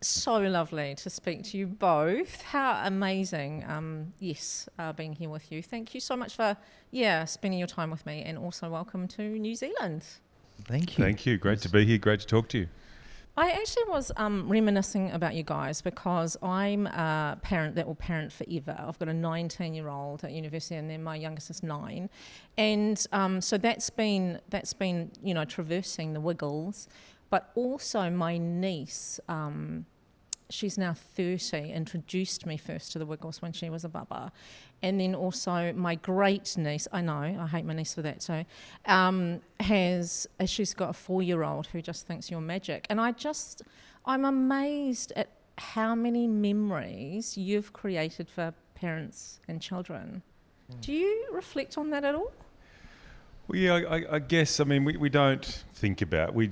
So lovely to speak to you both. How amazing, being here with you. Thank you so much for, spending your time with me, and also welcome to New Zealand. Thank you. Thank you. Great to be here. Great to talk to you. I actually was reminiscing about you guys because I'm a parent that will parent forever. I've got a 19-year-old at university, and then my youngest is 9, and so that's been traversing the Wiggles, but also my niece. She's now 30, introduced me first to the Wiggles when she was a bubba. And then also my great niece, I know, I hate my niece for that too, she's got a 4-year-old who just thinks you're magic. And I'm amazed at how many memories you've created for parents and children. Do you reflect on that at all? Well, yeah, I guess, I mean, we don't think about, we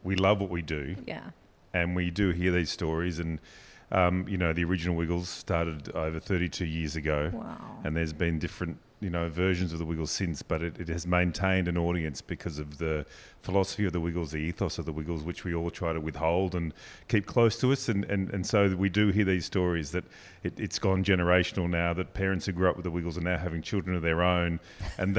love what we do. Yeah. And we do hear these stories, and the original Wiggles started over 32 years ago. Wow. And there's been different versions of the Wiggles since, but it has maintained an audience because of the philosophy of the Wiggles, the ethos of the Wiggles, which we all try to withhold and keep close to us. And so we do hear these stories that it's gone generational now, that parents who grew up with the Wiggles are now having children of their own, and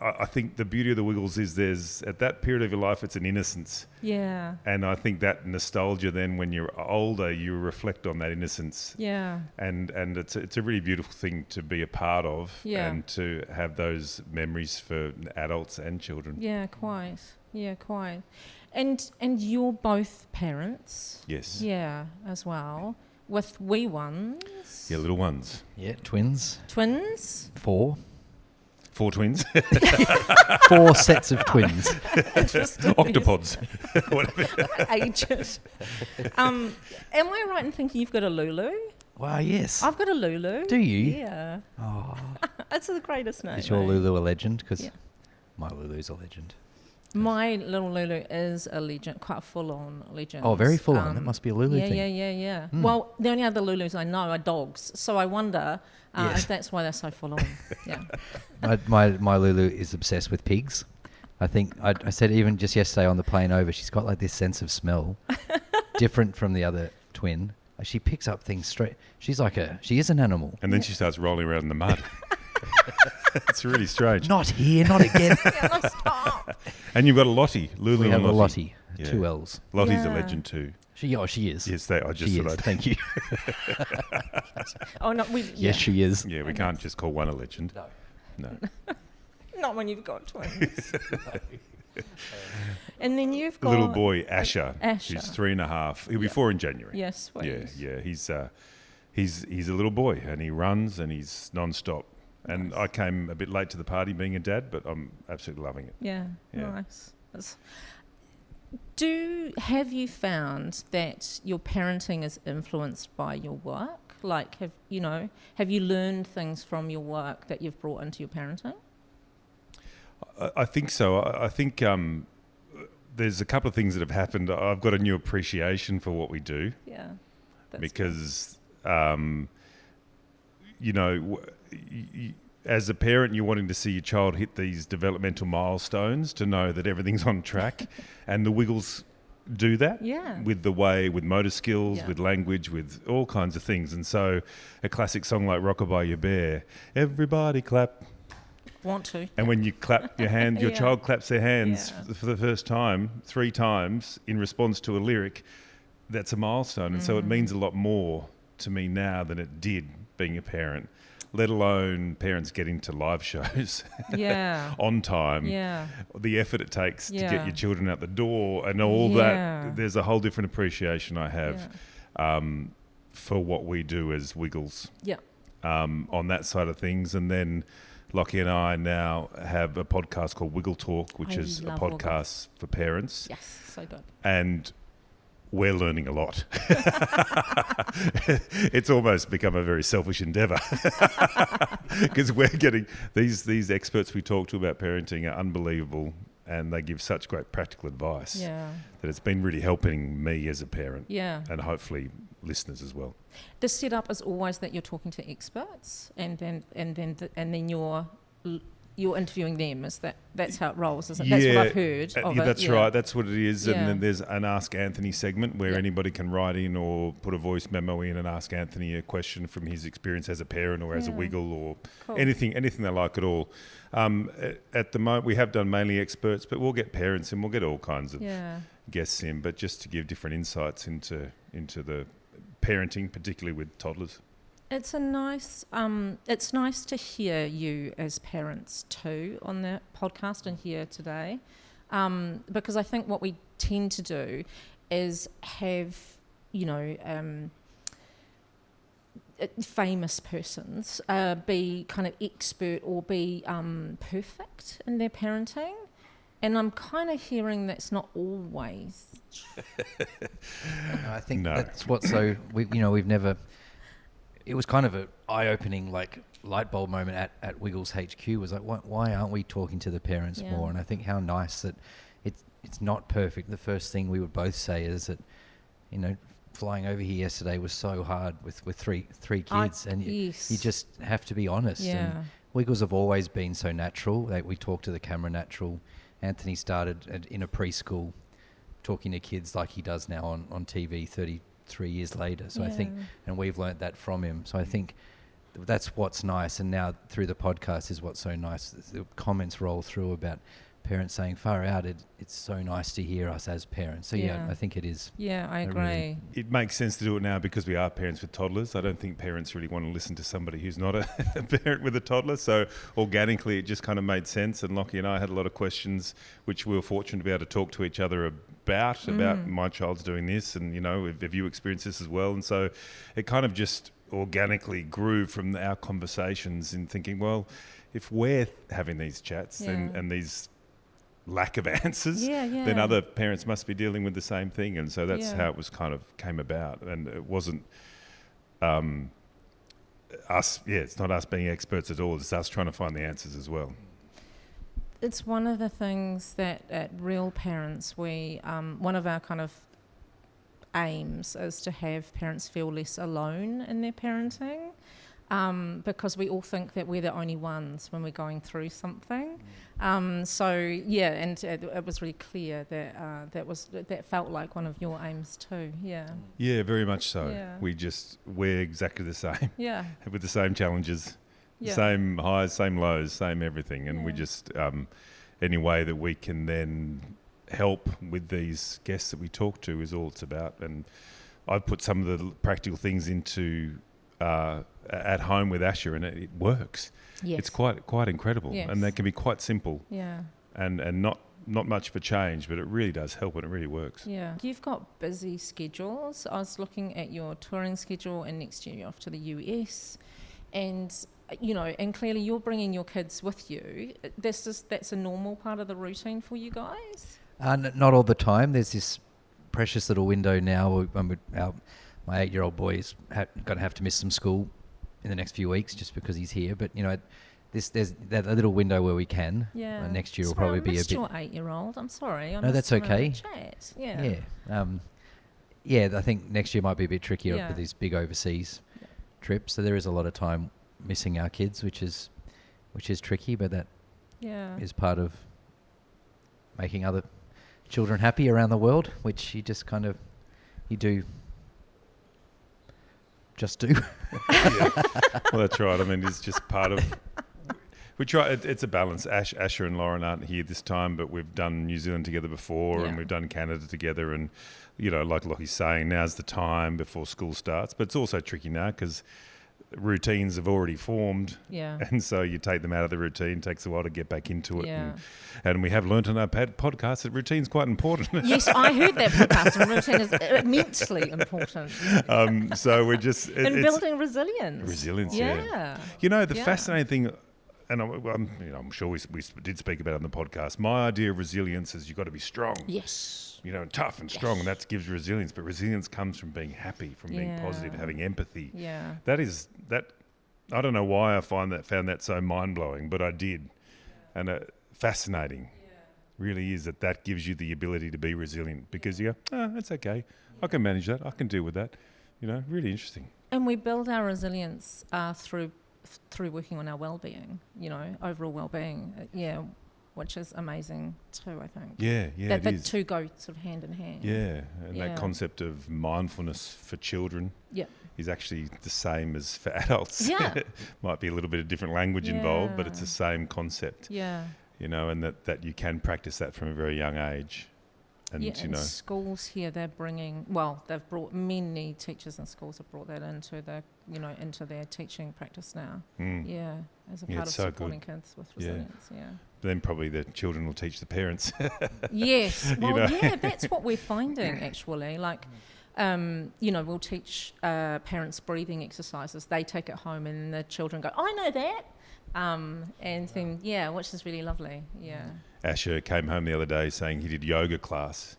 I think the beauty of the Wiggles is there's, at that period of your life, it's an innocence. Yeah. And I think that nostalgia then, when you're older, you reflect on that innocence. Yeah. And it's a really beautiful thing to be a part of, Yeah. and to have those memories for adults and children. Yeah, quite. Yeah, quite. And you're both parents. Yes. Yeah, as well. With wee ones. Yeah, little ones. Yeah, twins. Twins. 4. 4 twins. 4 sets of twins. Octopods. Whatever. Ages. Am I right in thinking you've got a Lulu? Wow, yes. I've got a Lulu. Do you? Yeah. Oh. It's the greatest name. Is your eh? Lulu a legend? Because Yeah. my Lulu's a legend. My little Lulu is a legend, quite a full-on legend. Oh, very full on. That must be a Lulu yeah, thing. Yeah. Mm. Well, the only other Lulus I know are dogs, so I wonder Yes. if that's why they're so full-on. Yeah. My Lulu is obsessed with pigs. I think I said even just yesterday on the plane over, she's got like this sense of smell, different from the other twin. She picks up things straight. She is an animal. And then she starts rolling around in the mud. It's really strange. Not here, not again. Yeah, stop. And you've got a Lottie. Lulu We have and a Lottie. Lottie, Yeah. 2 L's. Lottie's a Yeah. legend too. She is. Yes, I just She said is. I'd. Thank you. Oh, no, Yes, she is. Yeah, we can't just call one a legend. No. Not when you've got twins. And then you've got... Little boy, Asher. Asher. He's 3.5. He'll be 4 in January. Yes, please. Yeah. He's a little boy, and he runs, and he's non-stop. And Nice. I came a bit late to the party being a dad, but I'm absolutely loving it. Yeah, Yeah. nice. Have you found that your parenting is influenced by your work? Like, have you learned things from your work that you've brought into your parenting? I think so. I think there's a couple of things that have happened. I've got a new appreciation for what we do, Yeah. because as a parent, you're wanting to see your child hit these developmental milestones to know that everything's on track, and the Wiggles do that. Yeah. With motor skills, Yeah. with language, with all kinds of things. And so a classic song like Rockabye Your Bear, everybody clap. Want to. And when you clap your hand, your Yeah. child claps their hands Yeah. for the first time 3 times in response to a lyric, that's a milestone. And so it means a lot more to me now than it did being a parent, let alone parents getting to live shows Yeah. on time. Yeah. The effort it takes to Yeah. get your children out the door and all Yeah. that. There's a whole different appreciation I have for what we do as Wiggles Yeah. on that side of things. And then Lockie and I now have a podcast called Wiggle Talk, which I is a love podcast for parents. Yes. So good. And we're learning a lot. It's almost become a very selfish endeavour, because we're getting these experts we talk to about parenting are unbelievable, and they give such great practical advice Yeah. that it's been really helping me as a parent, Yeah. and hopefully listeners as well. The setup is always that you're talking to experts, and then you're you're interviewing them. That's how it rolls, isn't it? That's what I've heard of yeah, it. that's right. That's what it is. Yeah. And then there's an Ask Anthony segment where Yeah. anybody can write in or put a voice memo in and ask Anthony a question from his experience as a parent or as a Yeah. wiggle or Cool. anything they like at all. At the moment, we have done mainly experts, but we'll get parents and we'll get all kinds of Yeah. guests in, but just to give different insights into the parenting, particularly with toddlers. It's nice to hear you as parents too on the podcast and here today, because I think what we tend to do is have, famous persons be kind of expert or be perfect in their parenting, and I'm kind of hearing that's not always. I think No. that's what. So we've never. It was kind of an eye-opening, light bulb moment at Wiggles HQ. Was like, why aren't we talking to the parents Yeah. more? And I think how nice that it's not perfect. The first thing we would both say is that, flying over here yesterday was so hard with three kids, and you just have to be honest. Yeah. And Wiggles have always been so natural. We talk to the camera natural. Anthony started in a preschool, talking to kids like he does now on TV 33 years later. So I think, and we've learnt that from him. So I think that's what's nice. And now through the podcast is what's so nice. The comments roll through about parents saying, far out, it's so nice to hear us as parents. So yeah, Yeah. I think it is. Yeah, I I agree. really- It makes sense to do it now because we are parents with toddlers. I don't think parents really want to listen to somebody who's not a parent with a toddler. So organically, it just kind of made sense. And Lockie and I had a lot of questions, which we were fortunate to be able to talk to each other about my child's doing this, and have you experienced this as well? And so it kind of just organically grew from our conversations in thinking, well, if we're having these chats and these lack of answers, then other parents must be dealing with the same thing. And so that's how it was kind of came about. And it wasn't us, it's not us being experts at all. It's us trying to find the answers as well. It's one of the things that at Real Parents, we one of our kind of aims is to have parents feel less alone in their parenting, because we all think that we're the only ones when we're going through something. And it was really clear that that felt like one of your aims too. Yeah. Yeah, very much so. Yeah. We're exactly the same, Yeah. with the same challenges, Yeah. same highs, same lows, same everything. And we Yeah. just, any way that we can then help with these guests that we talk to is all it's about. And I've put some of the practical things into at home with Asher, and it works. Yes. It's quite incredible. Yes. And they can be quite simple Yeah. and not much of a change, but it really does help and it really works. Yeah. You've got busy schedules. I was looking at your touring schedule, and next year you're off to the US, and and clearly you're bringing your kids with you. That's a normal part of the routine for you guys. Not all the time. There's this precious little window now when my 8-year-old boy is going to have to miss some school in the next few weeks just because he's here. But there's that little window where we can. Yeah. Next year will Sorry, probably I be a missed bit. your 8-year-old. I'm sorry. No, that's okay. Chat. Yeah. Yeah. I think next year might be a bit trickier Yeah. with these big overseas trips. So there is a lot of time missing our kids, which is tricky, but that Yeah. is part of making other children happy around the world, which you just kind of just do. Well, that's right. I mean, it's just part of. We try. It's a balance. Asher and Lauren aren't here this time, but we've done New Zealand together before, and Yeah. we've done Canada together. And like Lockie's saying, now's the time before school starts. But it's also tricky now because routines have already formed, Yeah. and so you take them out of the routine. It takes a while to get back into it. Yeah. And we have learnt on our podcast that routine's quite important. Yes, I heard that podcast, and routine is immensely important So we're just in building resilience. resilience. Yeah. The Yeah. fascinating thing, and I'm sure we did speak about it on the podcast. My idea of resilience is you've got to be strong, Yes. tough and strong, and that gives resilience. But resilience comes from being happy, from being Yeah. positive, having empathy. Yeah. That. I don't know why I found that so mind blowing, but I did, and fascinating. Really is that gives you the ability to be resilient because you go, that's okay. I can manage that. I can deal with that. Really interesting. And we build our resilience through through working on our well-being, overall well-being. Which is amazing too, I think. Yeah, That it is. two go sort of hand in hand. Yeah, and Yeah. that concept of mindfulness for children Yeah. is actually the same as for adults. Yeah. Might be a little bit of different language involved, but it's Yeah. the same concept. Yeah. And that you can practice that from a very young age. And, And schools here, they've brought many teachers in schools have brought that into into their teaching practice now. Yeah, as a Yeah, part of it's so supporting good. kids with Yeah. resilience. Yeah. then probably the children will teach the parents. Yes. Well, know. yeah, that's what we're finding actually. Like, we'll teach parents breathing exercises. They take it home, and the children go, "I know that," and then which is really lovely. Yeah. Asher came home the other day saying he did yoga class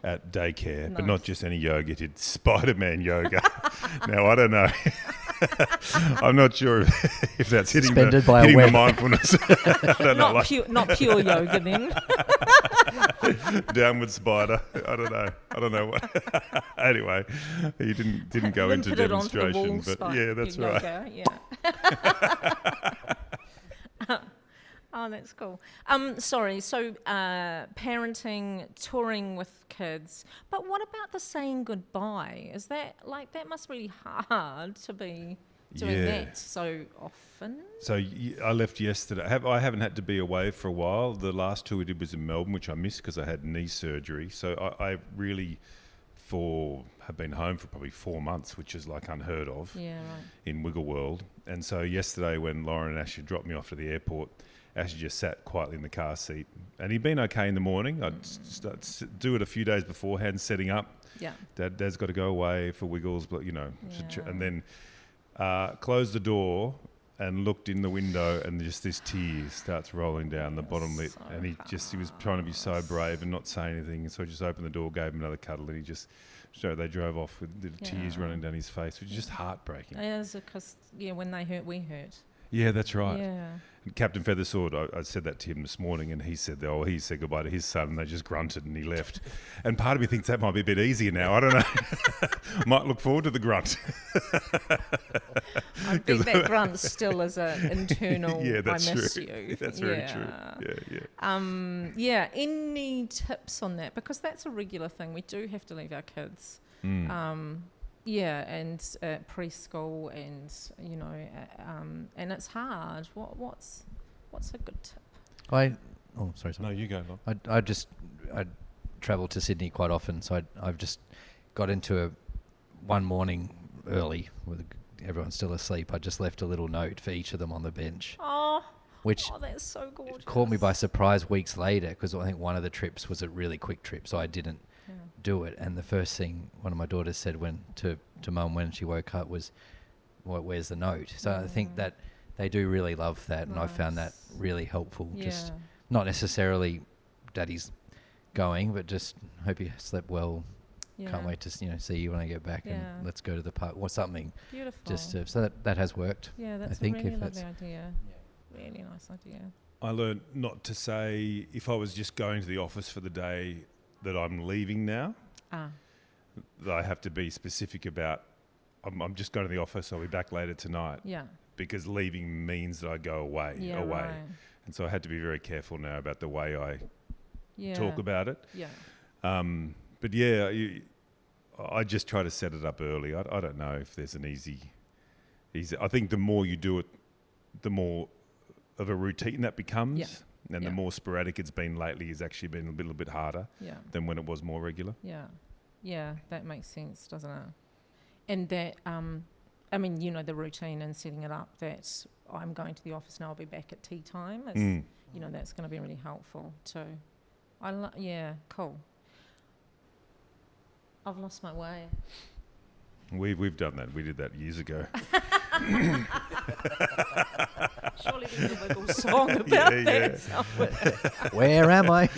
at daycare, but not Nice. just any yoga, he did Spider-Man yoga. Now, I don't know. I'm not sure if that's hitting Suspended by a the web. mindfulness. I don't know, Not pure yoga then. downward spider. I don't know what. Anyway, he didn't go Then into put it onto the demonstration, wall, but Spike, yeah, that's right. yoga, yeah. Oh, that's cool. Sorry, so parenting, touring with kids, but what about the saying goodbye? Is that, that must be really hard to be doing Yeah. that so often? So I left yesterday. I haven't had to be away for a while. The last tour we did was in Melbourne, which I missed because I had knee surgery. So I really have been home for probably 4 months, which is like unheard of Yeah, right. in Wiggle World. And so yesterday when Lauren and Ashley dropped me off to the airport, Ashley just sat quietly in the car seat. And he'd been okay in the morning. I'd do it a few days beforehand, setting up. Yeah. Dad's got to go away for Wiggles, but Yeah. and then closed the door and looked in the window, and just this tear starts rolling down the bottom lip. So And he was trying to be so brave and not say anything. And so I just opened the door, gave him another cuddle, and they drove off with the tears Yeah. running down his face, which is just heartbreaking. It is because, when they hurt, we hurt. Yeah, that's right. Yeah. And Captain Feathersword, I said that to him this morning, and he said goodbye to his son, and they just grunted and he left. And part of me thinks that might be a bit easier now. I don't know. Might look forward to the grunt. I think that grunt still is an internal, Yeah, that's I miss true. you. That's very true. Yeah. Any tips on that? Because that's a regular thing. We do have to leave our kids. Mm. And preschool, and and it's hard. What's a good tip? Sorry. No, you go, Lon. I travel to Sydney quite often, so I've just got into one morning early with everyone still asleep. I just left a little note for each of them on the bench, which That's so gorgeous. caught me by surprise weeks later, because I think one of the trips was a really quick trip, so I didn't do it. And the first thing one of my daughters said to Mum when she woke up was, where's the note? So I think that they do really love that, and I found that Nice. really helpful. Just Yeah. not necessarily Daddy's going, but just hope you slept well. Yeah. Can't wait to see you when I get back, Yeah. and let's go to the park or something. Beautiful. Just so that has worked. Yeah, that's think a really if lovely that's- idea. Really nice idea. I learned not to say, if I was just going to the office for the day, that I'm leaving now. That I have to be specific about, I'm just going to the office, I'll be back later tonight. Yeah. Because leaving means that I go away. Yeah. Right. And so I had to be very careful now about the way I Yeah. talk about it. Yeah. But yeah, I just try to set it up early. I don't know if there's an easy. I think the more you do it, the more of a routine that becomes. Yeah. And Yeah. the more sporadic it's been lately has actually been a little bit harder Yeah. than when it was more regular. Yeah. Yeah. That makes sense, doesn't it? And that, the routine and setting it up that I'm going to the office now, I'll be back at tea time. Is, that's going to be really helpful too. Cool. I've lost my way. We've done that. We did that years ago. Surely there's a Wiggle song about Yeah, that yeah. somewhere. Where am I?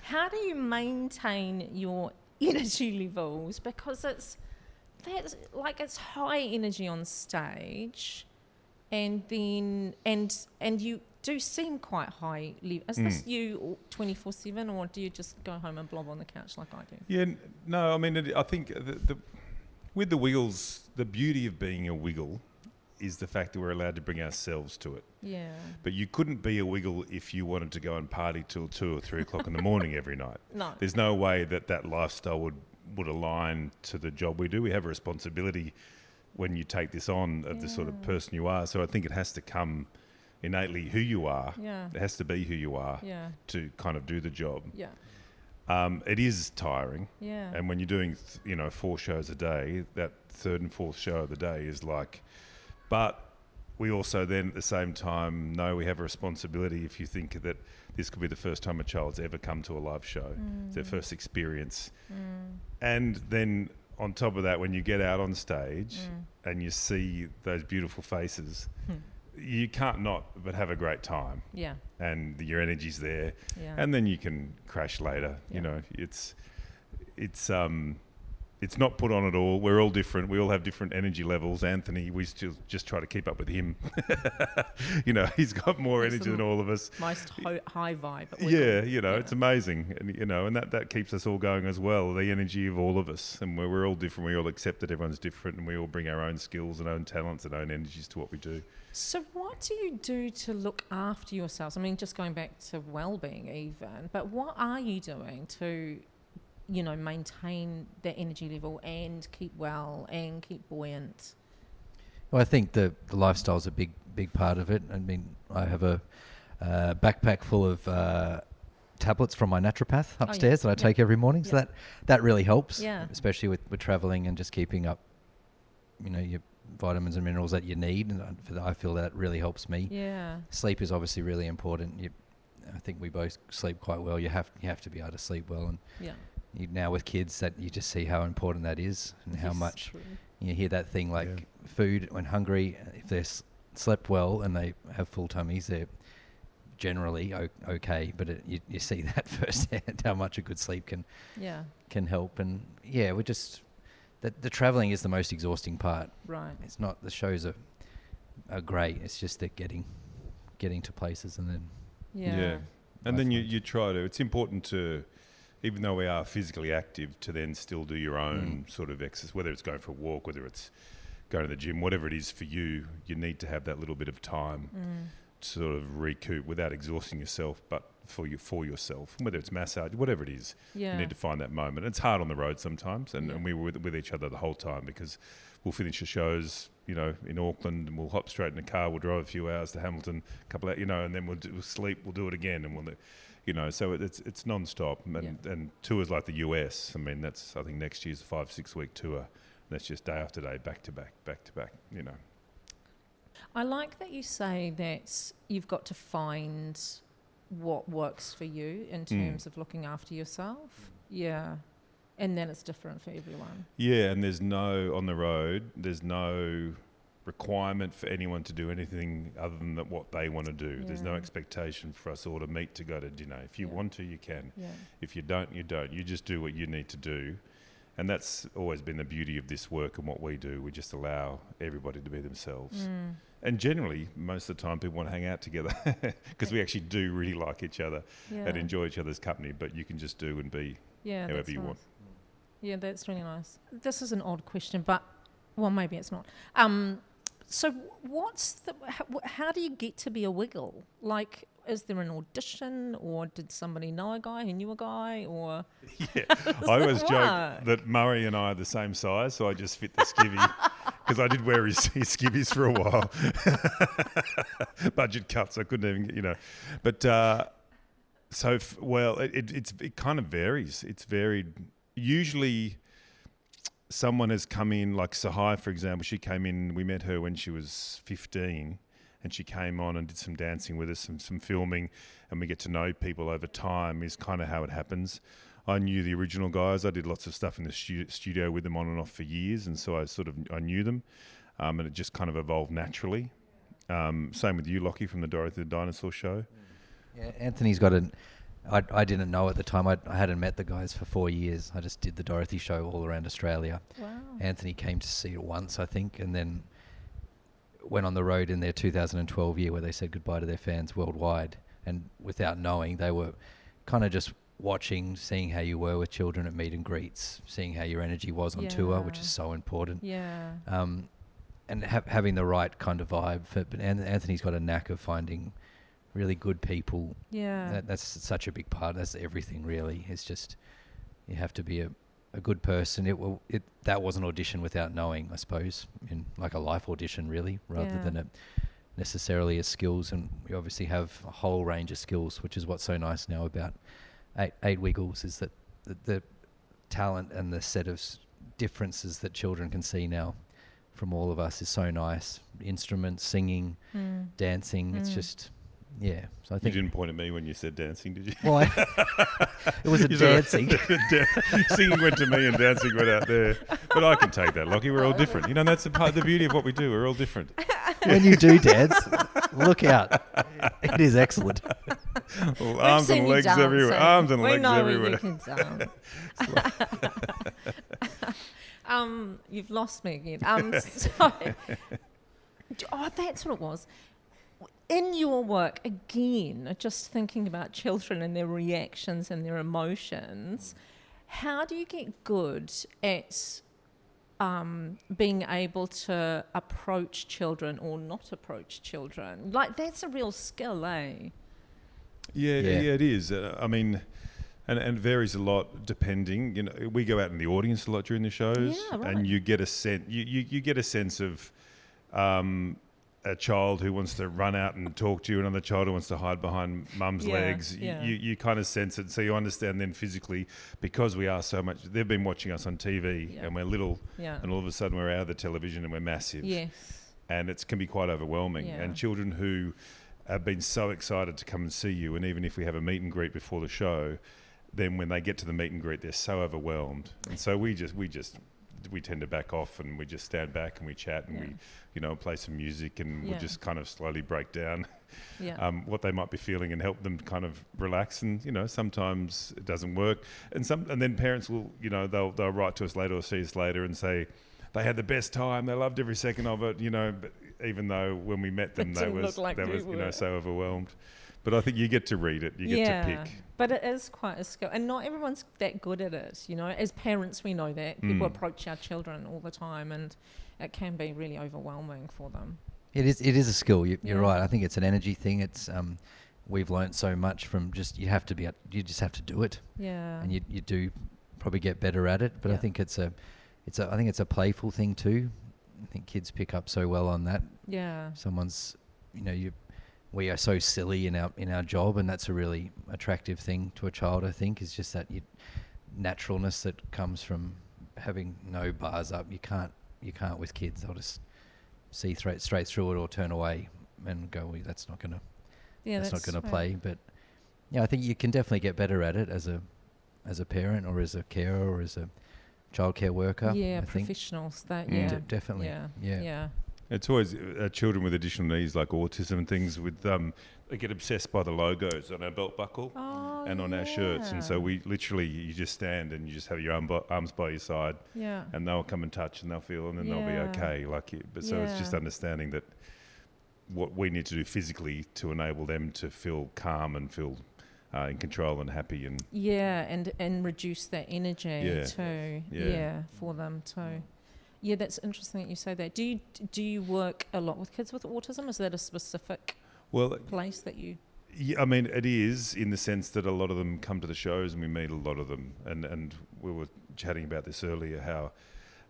How do you maintain your energy levels? Because it's high energy on stage, and then and you do seem quite high level. Is this you 24/7, or do you just go home and blob on the couch like I do? Yeah, no, I mean, I think with the Wiggles, the beauty of being a Wiggle is the fact that we're allowed to bring ourselves to it. Yeah. But you couldn't be a wiggle if you wanted to go and party till 2 or 3 o'clock in the morning every night. No. There's no way that lifestyle would align to the job we do. We have a responsibility when you take this on of the sort of person you are. So I think it has to come innately who you are. Yeah. It has to be who you are Yeah. to kind of do the job. Yeah. It is tiring. Yeah. And when you're doing, 4 shows a day, that third and fourth show of the day is like, but we also then at the same time know we have a responsibility if you think that this could be the first time a child's ever come to a live show. It's their first experience. And then on top of that, when you get out on stage and you see those beautiful faces, you can't not but have a great time. Yeah. And your energy's there. Yeah. And then you can crash later. Yeah. It's not put on at all. We're all different. We all have different energy levels. Anthony, we still just try to keep up with him. He's got more He's energy the than all of us. Most high vibe. Yeah, it's amazing. And that keeps us all going as well, the energy of all of us. And we're all different. We all accept that everyone's different and we all bring our own skills and own talents and own energies to what we do. So what do you do to look after yourselves? I mean, just going back to well-being even, but what are you doing to, maintain that energy level and keep well and keep buoyant? Well, I think the lifestyle's a big part of it. I mean, I have a backpack full of tablets from my naturopath upstairs that I take every morning. So that really helps, especially with traveling and just keeping up, your vitamins and minerals that you need. And I feel that really helps me. Yeah. Sleep is obviously really important. I think we both sleep quite well. You have to be able to sleep well. And now with kids, that you just see how important that is and how much you hear that thing like food when hungry. If they're slept well and they have full tummies, they're generally okay. But you see that firsthand how much a good sleep can help. And we're just the traveling is the most exhausting part. Right. It's not the shows are great. It's just that getting to places and then and then you try to. It's important to. Even though we are physically active, to then still do your own sort of exercise, whether it's going for a walk, whether it's going to the gym, whatever it is for you, you need to have that little bit of time to sort of recoup without exhausting yourself, but for yourself, whether it's massage, whatever it is, you need to find that moment. It's hard on the road sometimes, and we were with each other the whole time because we'll finish the shows, in Auckland, and we'll hop straight in the car, we'll drive a few hours to Hamilton, a couple of, and then we'll sleep, we'll do it again, and so it's non-stop. And tours like the US, I mean, I think next year's a 5-6 week tour. That's just day after day, back to back. I like that you say that you've got to find what works for you in terms of looking after yourself. Yeah. And then it's different for everyone. Yeah, and on the road, there's no requirement for anyone to do anything other than what they want to do. There's no expectation for us all to meet to go to dinner. If you want to, you can. If you don't, you don't. You just do what you need to do. And that's always been the beauty of this work and what we do. We just allow everybody to be themselves. And generally, most of the time, people want to hang out together because we actually do really like each other and enjoy each other's company, but you can just do and be however you want. Yeah, that's really nice. This is an odd question, but, well, maybe it's not. So how do you get to be a wiggle? Like, is there an audition, or did somebody know a guy who knew a guy, or? Yeah, I always joke that Murray and I are the same size, so I just fit the skivvy because I did wear his skivvies for a while. Budget cuts, I couldn't even, But it kind of varies. It's varied. Usually someone has come in, like Sahai, for example. She came in, we met her when she was 15, and she came on and did some dancing with us and some filming, and we get to know people over time is kind of how it happens. I knew the original guys. I did lots of stuff in the studio with them on and off for years, and so I knew them, and it just kind of evolved naturally. Same with you, Lockie, from the Dorothy the Dinosaur show. Yeah, Anthony's got I didn't know at the time. I hadn't met the guys for 4 years. I just did the Dorothy show all around Australia. Wow. Anthony came to see it once, I think, and then went on the road in their 2012 year where they said goodbye to their fans worldwide. And without knowing, they were kind of just watching, seeing how you were with children at meet and greets, seeing how your energy was on tour, which is so important. Yeah. having the right kind of vibe. But Anthony's got a knack of finding really good people. Yeah. That's such a big part. That's everything, really. It's just you have to be a good person. That was an audition without knowing, I suppose, in like a life audition, really, rather than necessarily a skills. And we obviously have a whole range of skills, which is what's so nice now about Eight Wiggles, is that the talent and the set of differences that children can see now from all of us is so nice. Instruments, singing, dancing. It's just, yeah. So I You think didn't point at me when you said dancing, did you? well, it was a You said- dancing. Singing went to me and dancing went out there. But I can take that, Lockie. We're all different. You know, that's the beauty of what we do. We're all different. When you do dance, look out. It is excellent. Well, arms and legs everywhere. Arms and legs everywhere. You can dance. You've lost me again. That's what it was. In your work, again, just thinking about children and their reactions and their emotions, how do you get good at being able to approach children or not approach children? Like, that's a real skill, eh? Yeah, it is. I mean, and it varies a lot depending. You know, we go out in the audience a lot during the shows, Yeah, right. and you get a sense. You get a sense of a child who wants to run out and talk to you, another child who wants to hide behind mum's legs. You kind of sense it, so you understand then physically, because we are so much. They've been watching us on TV, and we're little, and all of a sudden we're out of the television and we're massive. Yes. And it can be quite overwhelming. Yeah. And children who have been so excited to come and see you, and even if we have a meet and greet before the show, then when they get to the meet and greet, they're so overwhelmed. And so we tend to back off, and we just stand back and we chat, and we, you know, play some music, and we'll just kind of slowly break down what they might be feeling and help them kind of relax. And, you know, sometimes it doesn't work. And then parents will, you know, they'll write to us later or see us later and say they had the best time, they loved every second of it, you know, but even though when we met them, they was you know, so overwhelmed. But I think you get to read it, you get to pick. But it is quite a skill, and not everyone's that good at it. You know, as parents, we know that people approach our children all the time, and it can be really overwhelming for them. It is a skill. You're right. I think it's an energy thing. It's we've learnt so much from just you just have to do it. Yeah. And you do probably get better at it. But I think it's a playful thing too. I think kids pick up so well on that. Yeah. Someone's, you know, we are so silly in our job, and that's a really attractive thing to a child. I think is just that naturalness that comes from having no bars up. You can't with kids. They'll just see straight through it or turn away and go, well, that's not gonna play. But yeah, I think you can definitely get better at it as a parent or as a carer or as a childcare worker. Yeah, I think. professionals. Definitely. Yeah. It's always children with additional needs like autism and things with they get obsessed by the logos on our belt buckle and on our shirts, and so we literally you just stand and you just have your arms by your side, and they'll come and touch and they'll feel and then they'll be okay. So it's just understanding that what we need to do physically to enable them to feel calm and feel in control and happy and reduce that energy too. For them too. Yeah, that's interesting that you say that. Do you work a lot with kids with autism? Is that a specific place that you... Yeah, I mean, it is in the sense that a lot of them come to the shows and we meet a lot of them. And we were chatting about this earlier, how...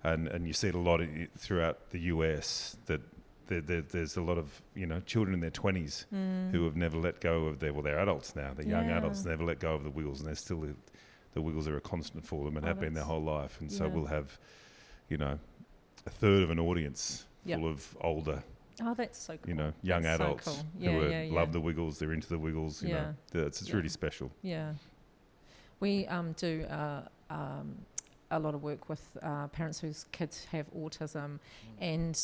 And you see it a lot throughout the US, that there's a lot of, you know, children in their 20s who have never let go of they're adults now. They're young adults, never let go of the Wiggles, and they're still... The Wiggles are a constant for them and have been their whole life. And so we'll have, you know... a third of an audience full of older, that's so cool. You know, young that's adults so cool. who love the Wiggles. They're into the Wiggles. You know, it's really special. Yeah, we do a lot of work with parents whose kids have autism, and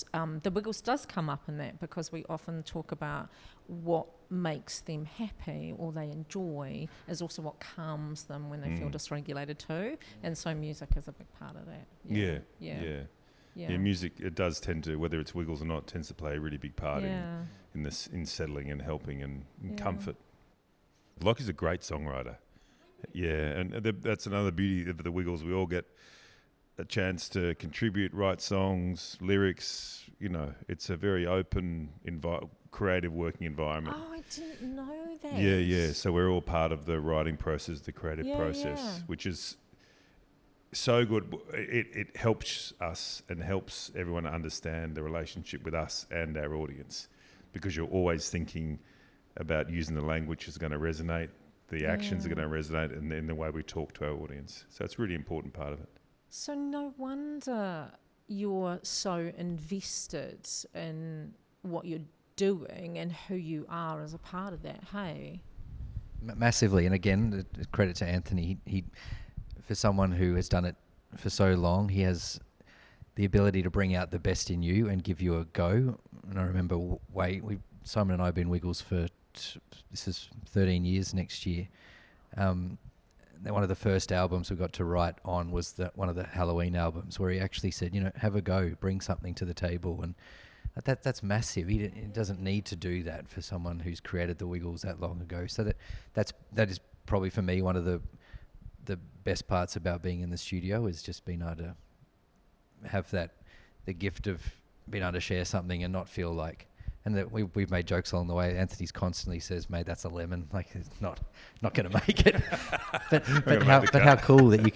the Wiggles does come up in that because we often talk about what makes them happy or they enjoy is also what calms them when they feel dysregulated too, and so music is a big part of that. Yeah, music, it does tend to, whether it's Wiggles or not, tends to play a really big part in settling and helping and comfort. Lockie's a great songwriter. Yeah, and that's another beauty of the Wiggles. We all get a chance to contribute, write songs, lyrics. You know, it's a very open, creative working environment. Oh, I didn't know that. Yeah. So we're all part of the writing process, the creative process, Yeah. which is so good. It helps us and helps everyone understand the relationship with us and our audience, because you're always thinking about using the language that's going to resonate, the actions are going to resonate, and then the way we talk to our audience. So it's a really important part of it. So no wonder you're so invested in what you're doing and who you are as a part of that, hey? Massively. And again, credit to Anthony. He, for someone who has done it for so long, he has the ability to bring out the best in you and give you a go. And I remember, Simon and I have been Wiggles for, this is 13 years next year. One of the first albums we got to write on was one of the Halloween albums, where he actually said, have a go, bring something to the table. And that's massive. He doesn't need to do that for someone who's created the Wiggles that long ago. So that is probably for me one of the best parts about being in the studio, is just being able to have the gift of being able to share something and not feel like, and that we've made jokes along the way. Anthony constantly says, "Mate, that's a lemon. Like, it's not going to make it." but how cool that you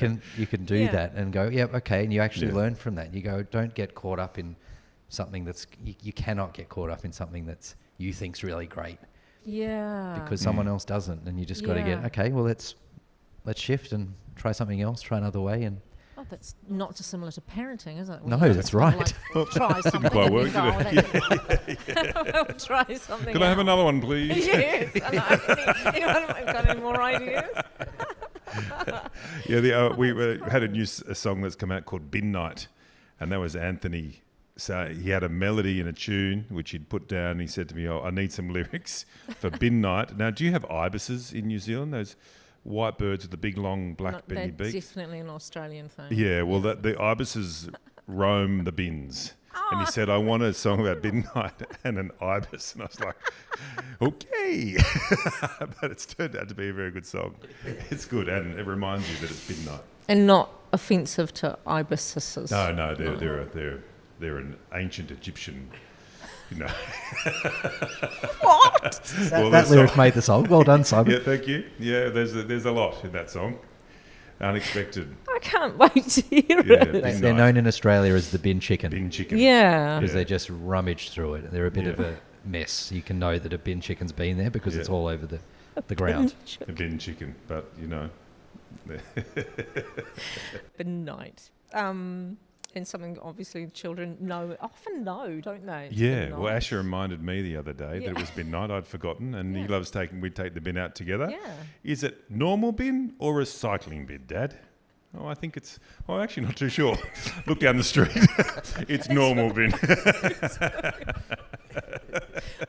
can do that and go, yeah, okay, and you actually learn from that. You go, don't get caught up in something that's you cannot get caught up in something that's you think's really great. Yeah. Because someone else doesn't, and you just got to get, okay, well let's shift and try something else, try another way. And that's not dissimilar to parenting, is it? No, that's right. Like, try something. quite and work, then go, we'll try something. Can I have another one, please? Yes. Anyone got any more ideas? We had a song that's come out called Bin Night, and that was Anthony. So he had a melody and a tune which he'd put down. And he said to me, "I need some lyrics for Bin Night." Now, do you have ibises in New Zealand? Those white birds with the big long black bendy beaks? That's definitely an Australian thing. Yeah, well, the ibises roam the bins. And he said, "I want a song about bin night and an ibis." And I was like, okay. But it's turned out to be a very good song. It's good, and it reminds you that it's bin night. And not offensive to ibises. No, they're an ancient Egyptian, What? That lyric made the song. Well done, Simon. Yeah, thank you. Yeah, there's a lot in that song. Unexpected. I can't wait to hear it. They're known in Australia as the bin chicken. Bin chicken. Yeah. Because they just rummage through it. They're a bit of a mess. You can know that a bin chicken's been there because it's all over the ground. A bin chicken, but Bin night. And something obviously children often know, don't they? Yeah. Well, Asher reminded me the other day that it was bin night. I'd forgotten, and he loves we'd take the bin out together. Yeah. Is it normal bin or recycling bin, Dad? Oh, I think it's. Oh, I'm actually not too sure. Look down the street. It's normal bin.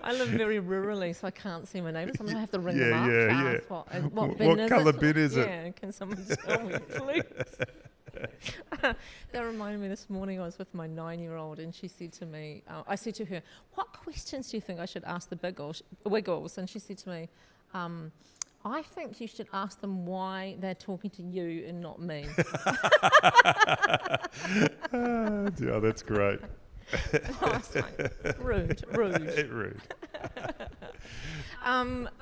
I live very rurally, so I can't see my neighbours. I'm going to have to ring them up. Yeah. Ask what bin What is colour it? bin is it? Yeah, can someone tell me, please? That reminded me this morning I was with my 9-year-old and she said to me, I said to her, "What questions do you think I should ask the Wiggles?" And she said to me, "I think you should ask them why they're talking to you and not me." Yeah, that's great. I was like, rude. Rude.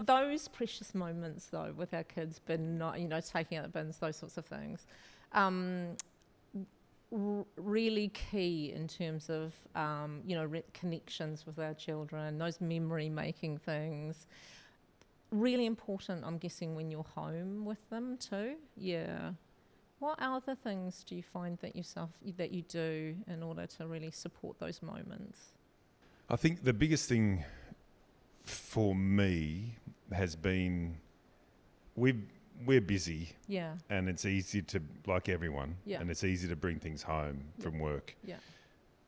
Those precious moments, though, with our kids, taking out the bins, those sorts of things, really key in terms of, connections with our children, those memory-making things. Really important, I'm guessing, when you're home with them too. Yeah. What other things do you find that you do in order to really support those moments? I think the biggest thing for me has been we're busy. Yeah. And it's easy to, like everyone, and it's easy to bring things home from work. Yeah.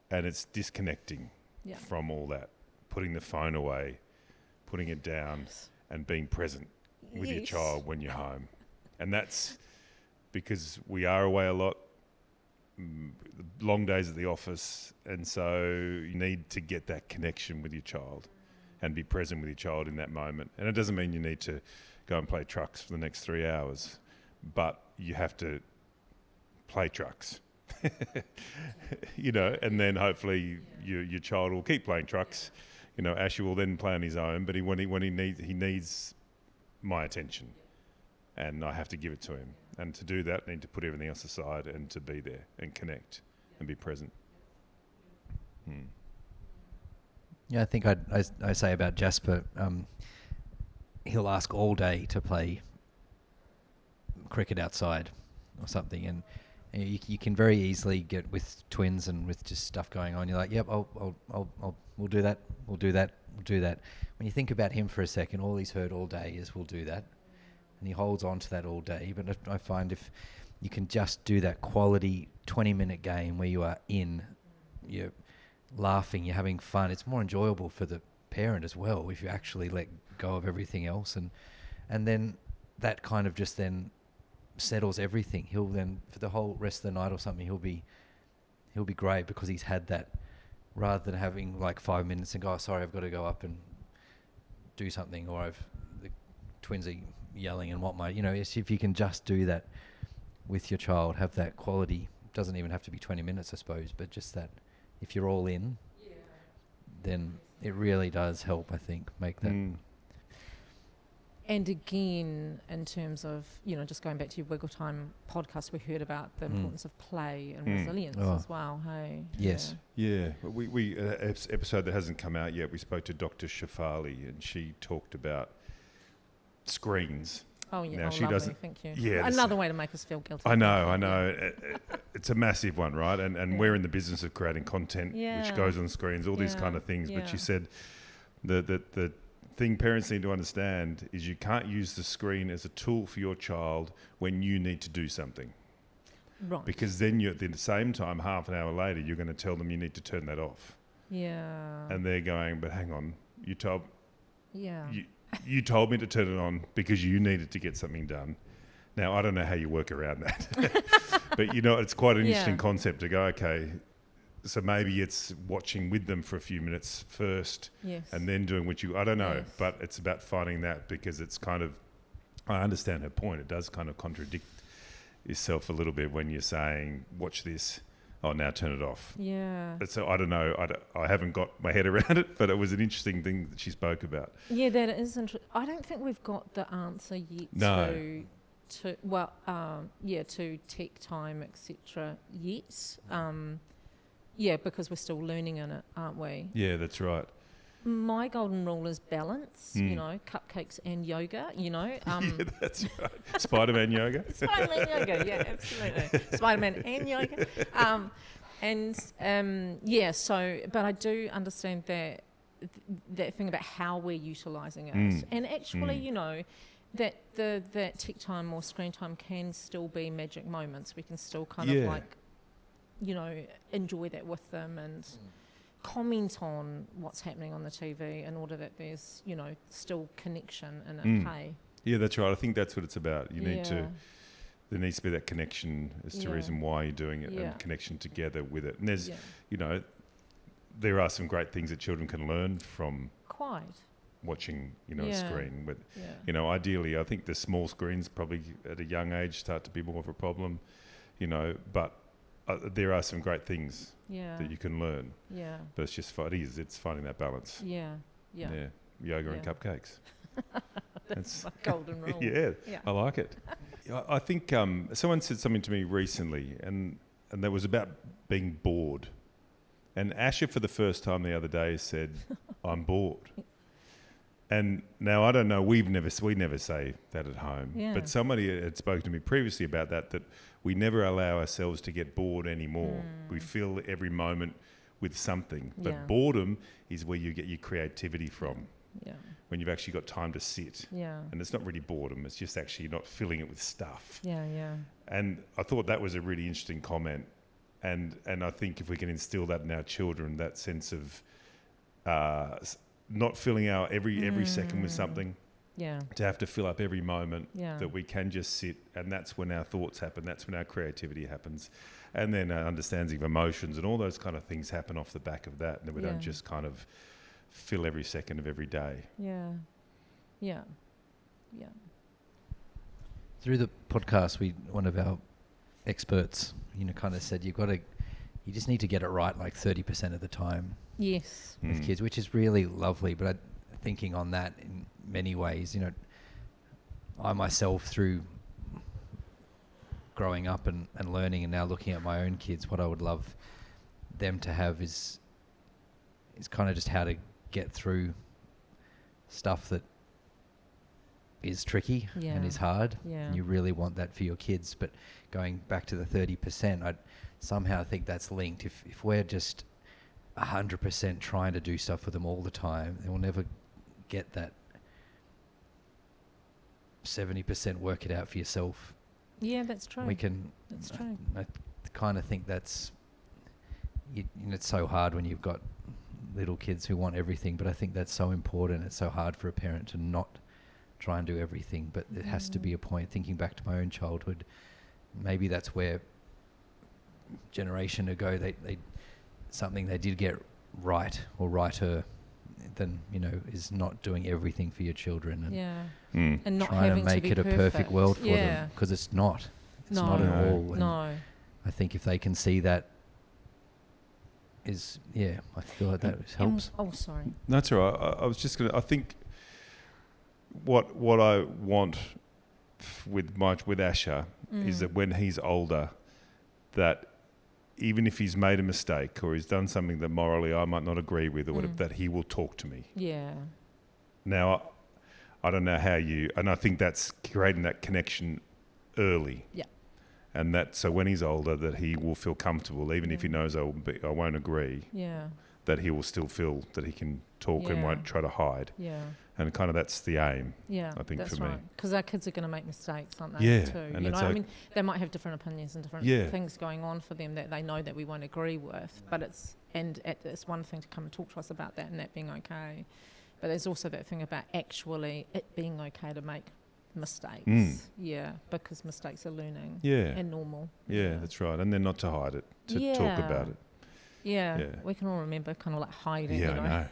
And it's disconnecting from all that, putting the phone away, putting it down, and being present with your child when you're home. And that's because we are away a lot, long days at the office, and so you need to get that connection with your child and be present with your child in that moment. And it doesn't mean you need to go and play trucks for the next 3 hours, but you have to play trucks you know, and then hopefully your child will keep playing trucks. You know, Asher will then play on his own, but when he needs my attention, and I have to give it to him. And to do that, I need to put everything else aside and to be there and connect and be present. Yeah, I think I say about Jasper, he'll ask all day to play cricket outside or something, and you can very easily get with twins and with just stuff going on. You're like, yep, we'll do that, we'll do that, we'll do that. When you think about him for a second, all he's heard all day is we'll do that, and he holds on to that all day. But I find if you can just do that quality 20-minute game where you are you're laughing, you're having fun, it's more enjoyable for the parent as well if you actually let go of everything else, and then that kind of just then settles everything. He'll then, for the whole rest of the night or something, he'll be great because he's had that, rather than having like 5 minutes and go, oh, sorry, I've got to go up and do something, or the twins are yelling and whatnot. You know, if you can just do that with your child, have that quality, doesn't even have to be 20 minutes, I suppose, but just that, if you're all in, then it really does help, I think, make that. And again, in terms of, you know, just going back to your Wiggle Time podcast, we heard about the importance of play and resilience as well, hey? Yes. Yeah. We episode that hasn't come out yet, we spoke to Dr. Shafali, and she talked about screens. Oh, yeah. Now, she lovely. doesn't... Thank you. Yeah, another way to make us feel guilty. I know. It's a massive one, right? And we're in the business of creating content, which goes on screens, all these kind of things. But she said the thing parents need to understand is you can't use the screen as a tool for your child when you need to do something. Right. Because then at the same time, half an hour later, you're going to tell them you need to turn that off. Yeah. And they're going, but hang on, you told me to turn it on because you needed to get something done. Now, I don't know how you work around that. But, you know, it's quite an interesting concept to go, okay, so maybe it's watching with them for a few minutes first and then doing what I don't know. Yes. But it's about finding that, because it's kind of, I understand her point. It does kind of contradict yourself a little bit when you're saying, watch this. Oh, now turn it off. Yeah. So I don't know. I haven't got my head around it, but it was an interesting thing that she spoke about. Yeah, that is interesting. I don't think we've got the answer yet to tech time, etc. yet. Because we're still learning in it, aren't we? Yeah, that's right. My golden rule is balance, you know, cupcakes and yoga, you know. Yeah, that's right. Spider-Man yoga. Spider-Man yoga, yeah, absolutely. Spider-Man and yoga. But I do understand that thing about how we're utilising it. And actually, you know, that tech time or screen time can still be magic moments. We can still kind of like, you know, enjoy that with them and comment on what's happening on the TV in order that there's, you know, still connection in it. Hey. Yeah, that's right. I think that's what it's about. There needs to be that connection as to the reason why you're doing it and connection together with it. And there's, you know, there are some great things that children can learn from watching, you know, a screen. But, you know, ideally, I think the small screens probably at a young age start to be more of a problem, you know, but there are some great things that you can learn. Yeah. But it's just it's finding that balance. Yeah. Yoga and cupcakes. That's my golden rule. Yeah, I like it. I think someone said something to me recently, and that was about being bored. And Asher, for the first time the other day, said, "I'm bored." And now I don't know. We never say that at home. Yeah. But somebody had spoken to me previously about that we never allow ourselves to get bored anymore. We fill every moment with something. But boredom is where you get your creativity from. Yeah. When you've actually got time to sit. Yeah. And it's not really boredom. It's just actually not filling it with stuff. Yeah. And I thought that was a really interesting comment. And I think if we can instill that in our children, that sense of not filling our every second with something, to have to fill up every moment, that we can just sit, and that's when our thoughts happen, that's when our creativity happens, and then our understanding of emotions and all those kind of things happen off the back of that, and we don't just kind of fill every second of every day. Through the podcast, one of our experts, kind of said you just need to get it right like 30% of the time Yes. with kids, which is really lovely. But thinking on that in many ways, I myself, through growing up and learning and now looking at my own kids, what I would love them to have is kind of just how to get through stuff that is tricky and is hard. Yeah. And you really want that for your kids. But going back to the 30%, I somehow think that's linked. If we're just 100% trying to do stuff for them all the time, then we'll never get that 70% work it out for yourself. Yeah, that's true. That's true. I kind of think that's, it's so hard when you've got little kids who want everything, but I think that's so important. It's so hard for a parent to not try and do everything, but there has to be a point. Thinking back to my own childhood, maybe that's where generation ago they something they did get right or righter than is not doing everything for your children and and not trying having to make be it a perfect world for them, because it's not at all. And No. I think if they can see that, I feel like that helps. Sorry. That's all right. I was just going to, I think what I want with Asher is that when he's older, that even if he's made a mistake or he's done something that morally I might not agree with or whatever, that he will talk to me. Yeah. Now, I don't know how and I think that's creating that connection early. Yeah. And so when he's older, that he will feel comfortable, even if he knows I won't agree. Yeah. That he will still feel that he can talk and won't try to hide. Yeah. And kind of that's the aim. Yeah, I think that's for me. right. Because our kids are going to make mistakes, aren't they? Yeah, Too. and You know, it's I mean, they might have different opinions and different things going on for them that they know that we won't agree with. But it's one thing to come and talk to us about that and that being okay. But there's also that thing about actually it being okay to make mistakes. Yeah, because mistakes are learning. And normal. Yeah, that's right. And then not to hide it, to talk about it. Yeah, we can all remember kind of like hiding. Yeah, I know.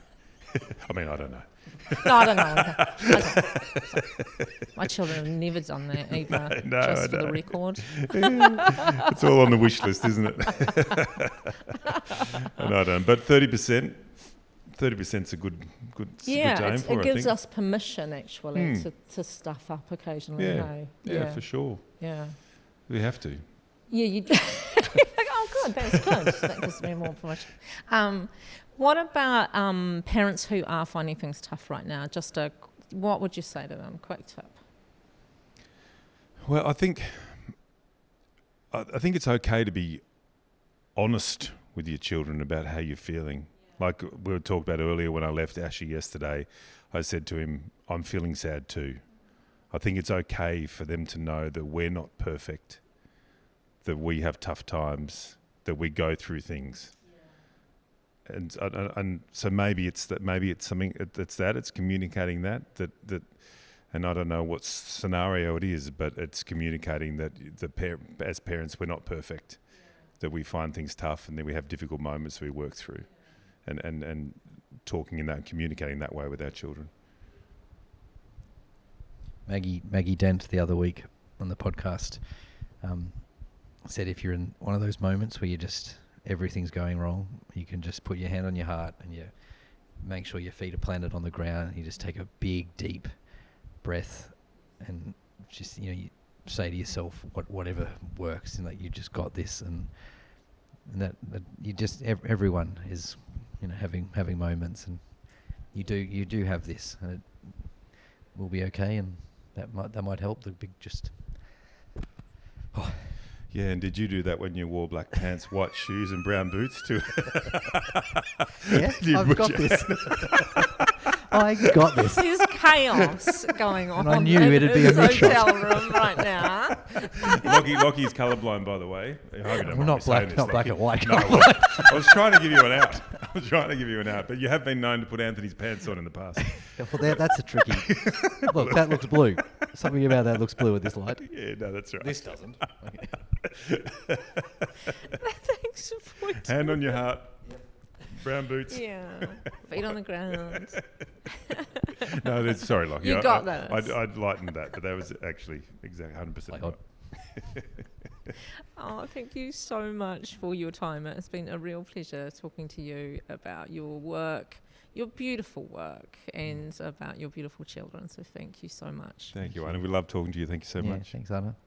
I mean, I don't know. No, I don't know. My children have never done that either, just for the record. It's all on the wish list, isn't it? And I don't. But 30% is a good aim for, it gives I us permission, actually, to stuff up occasionally. Yeah, for sure. Yeah. We have to. Yeah, you like, oh, good, that's good. That gives me more permission. What about parents who are finding things tough right now? What would you say to them? Quick tip. Well, I think it's okay to be honest with your children about how you're feeling. Like we were talked about earlier when I left Asher yesterday, I said to him, I'm feeling sad too. I think it's okay for them to know that we're not perfect, that we have tough times, that we go through things. And so maybe it's something it's communicating that, and I don't know what scenario it is, but it's communicating that as parents we're not perfect, that we find things tough and then we have difficult moments we work through, and talking in that and communicating that way with our children. Maggie Dent the other week on the podcast said if you're in one of those moments where everything's going wrong, you can just put your hand on your heart and you make sure your feet are planted on the ground. You just take a big, deep breath and just, you say to yourself whatever works, and that you just got this, and that you just, everyone is, having moments, and you do have this, and it will be okay, and that might help. The big just. Oh. Yeah, and did you do that when you wore black pants, white shoes, and brown boots too? Yeah, I've got this. I got this. There's chaos going on. And I knew it'd be a mixture. Hotel room right now. Lockie's colourblind, by the way. Well, not black and white. No, I was trying to give you an out. But you have been known to put Anthony's pants on in the past. Well, that's a tricky. Look, that looks blue. Something about that looks blue at this light. Yeah, no, that's right. This doesn't. Thanks for pointing. Hand on your heart. Brown boots. Yeah. Feet on the ground. No, sorry, Lockie. You got that. I'd lightened that, but that was actually exactly 100% right. Oh, thank you so much for your time. It's been a real pleasure talking to you about your work, your beautiful work, and about your beautiful children. So thank you so much. Thank you, Anna. We love talking to you. Thank you so Yeah, much. thanks, Anna.